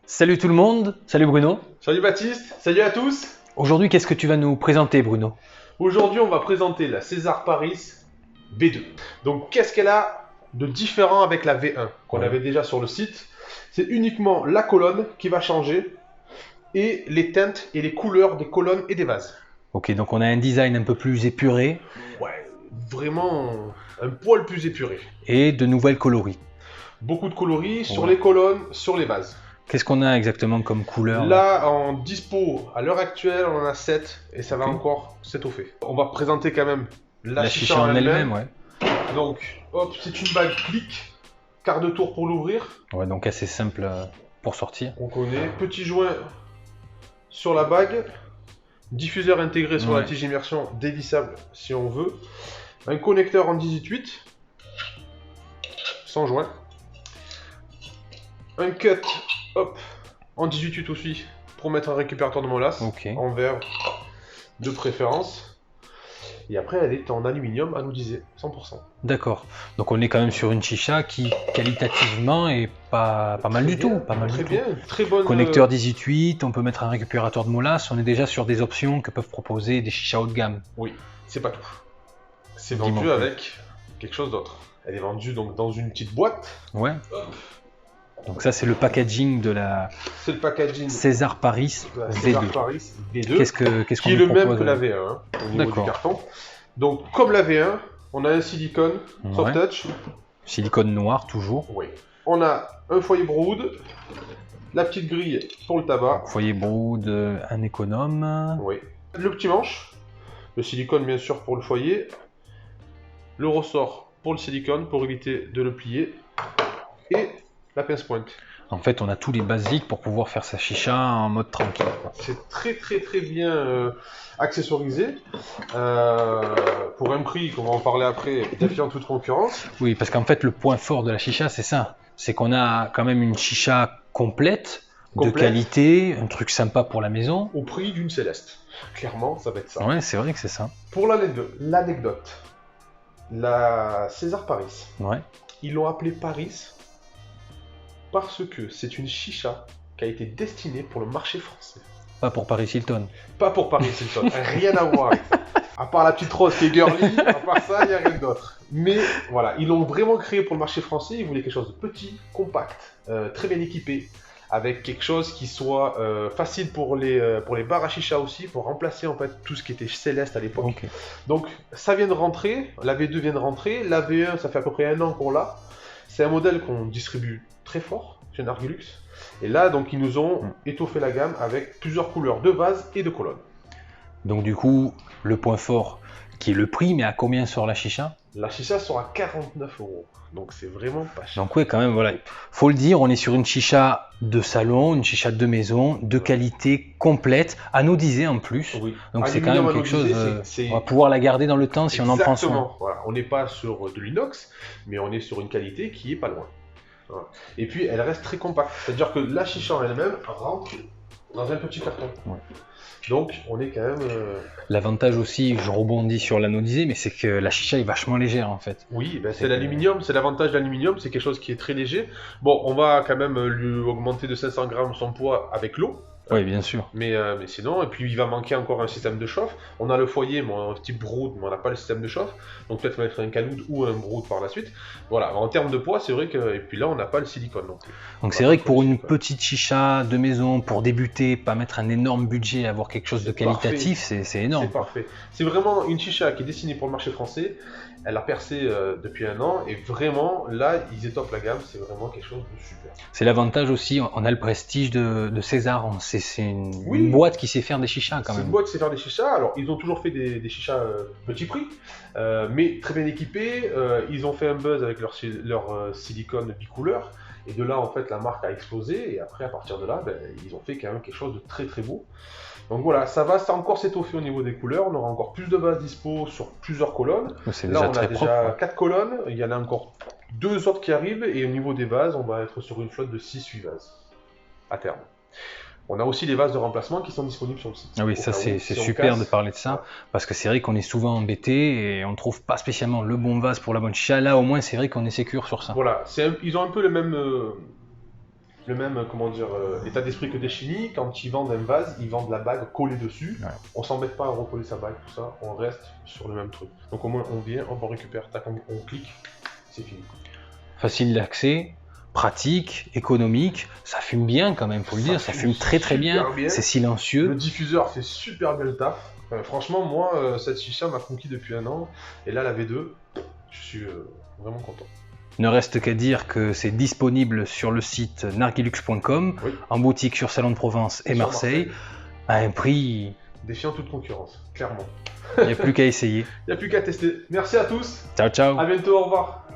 Salut tout le monde, salut Bruno. Salut Baptiste, salut à tous. Aujourd'hui, qu'est-ce que tu vas nous présenter, Bruno? Aujourd'hui, on va présenter la César Paris B2. Donc, qu'est-ce qu'elle a de différent avec la V1 qu'on avait déjà sur le site? C'est uniquement la colonne qui va changer et les teintes et les couleurs des colonnes et des vases. Ok, donc on a un design un peu plus épuré Ouais, vraiment un poil plus épuré. et de nouvelles coloris. Beaucoup de coloris sur Ouais. les colonnes, sur les vases. Qu'est-ce qu'on a exactement comme couleur? Là, en dispo, à l'heure actuelle, on en a 7 et ça va Ok. encore s'étoffer. On va présenter quand même La chicha en elle-même, ouais. Donc, hop, c'est une bague clic, quart de tour pour l'ouvrir. Ouais, donc assez simple pour sortir. On connaît. Petit joint sur la bague. Diffuseur intégré sur la Ouais. tige immersion, dévissable si on veut. Un connecteur en 18, sans joint. Un cut, hop, en 18 aussi, pour mettre un récupérateur de molasse, Ok. en verre de préférence. Et après, elle est en aluminium anodisé, 100%. D'accord. Donc on est quand même sur une chicha qui, qualitativement, est pas mal Très du tout. bien, Pas mal très du bien, très bonne. Connecteur 18, on peut mettre un récupérateur de molasse. On est déjà sur des options que peuvent proposer des chichas haut de gamme. Oui, c'est pas tout. C'est Dis-moi vendu plus. avec quelque chose d'autre. Elle est vendue donc dans une petite boîte. Ouais. Hop. Donc ça, c'est le packaging de la C'est le packaging César Paris de la César V2. Paris V2, Qu'est-ce qu'on qui est nous le même propose, que la V1 hein, au niveau du D'accord. carton. Donc comme la V1, on a un silicone soft Ouais. touch. Silicone noir, toujours. Oui. On a un foyer Brood, la petite grille pour le tabac. Foyer Brood, un économe. Oui. Le petit manche, le silicone bien sûr pour le foyer, le ressort pour le silicone pour éviter de le plier et la pince pointe. En fait, on a tous les basiques pour pouvoir faire sa chicha en mode tranquille, quoi. C'est très bien accessorisé pour un prix qu'on va en parler après, défiant toute concurrence. Oui, parce qu'en fait, le point fort de la chicha, c'est ça. C'est qu'on a quand même une chicha complète, de Complète. qualité, un truc sympa pour la maison. Au prix d'une Céleste. Clairement, ça va être ça. Ouais, c'est vrai que c'est ça. Pour l'anecdote, la César Paris, Ouais. ils l'ont appelée Paris parce que c'est une chicha qui a été destinée pour le marché français. Pas pour Paris Hilton. Pas pour Paris Hilton, rien à voir avec ça. À part la petite rose qui est girly, à part ça, il n'y a rien d'autre. Mais voilà, ils l'ont vraiment créé pour le marché français, ils voulaient quelque chose de petit, compact, très bien équipé, avec quelque chose qui soit facile pour les bars à chicha aussi, pour remplacer en fait tout ce qui était Céleste à l'époque. Ok. Donc ça vient de rentrer, la V2 vient de rentrer, la V1 ça fait à peu près 1 an qu'on l'a. C'est un modèle qu'on distribue très fort chez Nargilux. Et là donc ils nous ont étoffé la gamme avec plusieurs couleurs de vase et de colonnes. Donc du coup, le point fort, qui est le prix, mais à combien sort la chicha? La chicha sera 49 €. Donc c'est vraiment pas cher. Donc ouais, quand même, voilà. Faut le dire, on est sur une chicha de salon, une chicha de maison, de qualité complète, anodisée en plus. Oui. Donc c'est quand même quelque chose, on va pouvoir la garder dans le temps si on en prend soin. Exactement. Voilà. On n'est pas sur de l'inox, mais on est sur une qualité qui est pas loin. Voilà. Et puis elle reste très compacte. C'est-à-dire que la chicha en elle-même rentre dans un petit carton. Ouais. Donc on est quand même... L'avantage aussi, je rebondis sur l'anodisé, mais c'est que la chicha est vachement légère en fait. Oui, ben c'est l'aluminium, c'est l'avantage de l'aluminium, c'est quelque chose qui est très léger. Bon, on va quand même lui augmenter de 500 grammes son poids avec l'eau. Oui, bien sûr. Mais sinon, et puis il va manquer encore un système de chauffe. On a le foyer, mais un petit brood, mais on n'a pas le système de chauffe. Donc peut-être mettre un caloud ou un brood par la suite. Voilà, en termes de poids, c'est vrai que... Et puis là, on n'a pas le silicone non plus. Donc c'est vrai que pour une petite chicha de maison, pour débuter, pas mettre un énorme budget, avoir quelque chose de qualitatif, c'est énorme. C'est parfait. C'est vraiment une chicha qui est destinée pour le marché français. Elle a percé depuis 1 an et vraiment, là, ils étoffent la gamme. C'est vraiment quelque chose de super. C'est l'avantage aussi, on a le prestige de César. C'est une Oui. boîte qui sait faire des chichas quand C'est même. une boîte qui sait faire des chichas. Alors, ils ont toujours fait des chichas petit prix, mais très bien équipés. Ils ont fait un buzz avec leur silicone bicouleur. Et de là, en fait, la marque a explosé. Et après, à partir de là, ben, ils ont fait quand même quelque chose de très beau. Donc voilà, ça va encore s'étoffer au niveau des couleurs. On aura encore plus de bases dispo sur plusieurs colonnes. C'est Là, déjà on a très déjà propre. 4 colonnes. Il y en a encore 2 autres qui arrivent. Et au niveau des vases, on va être sur une flotte de 6-8 vases à terme. On a aussi les vases de remplacement qui sont disponibles sur le site. Ah oui, ça c'est super de parler de ça, parce que c'est vrai qu'on est souvent embêté et on ne trouve pas spécialement le bon vase pour la bonne chicha. Là au moins c'est vrai qu'on est sécure sur ça. Voilà, ils ont un peu le même le même état d'esprit que Deschini. Quand ils vendent un vase, ils vendent la bague collée dessus. Ouais. On s'embête pas à recoller sa bague, tout ça. On reste sur le même truc. Donc au moins on vient, on récupère, tac, on clique, c'est fini. Facile d'accès, pratique, économique, ça fume bien quand même, faut le dire, ça fume très très bien, super bien. c'est silencieux. Le diffuseur fait super bien le taf. Franchement, moi, cette chicha m'a conquis depuis 1 an. Et là, la V2, je suis vraiment content. Ne reste qu'à dire que c'est disponible sur le site narguilux.com, Oui. en boutique sur Salon de Provence et Sur Marseille, à un prix, Défiant toute concurrence, clairement. il n'y a plus qu'à essayer. Il n'y a plus qu'à tester. Merci à tous. Ciao ciao. À bientôt, au revoir.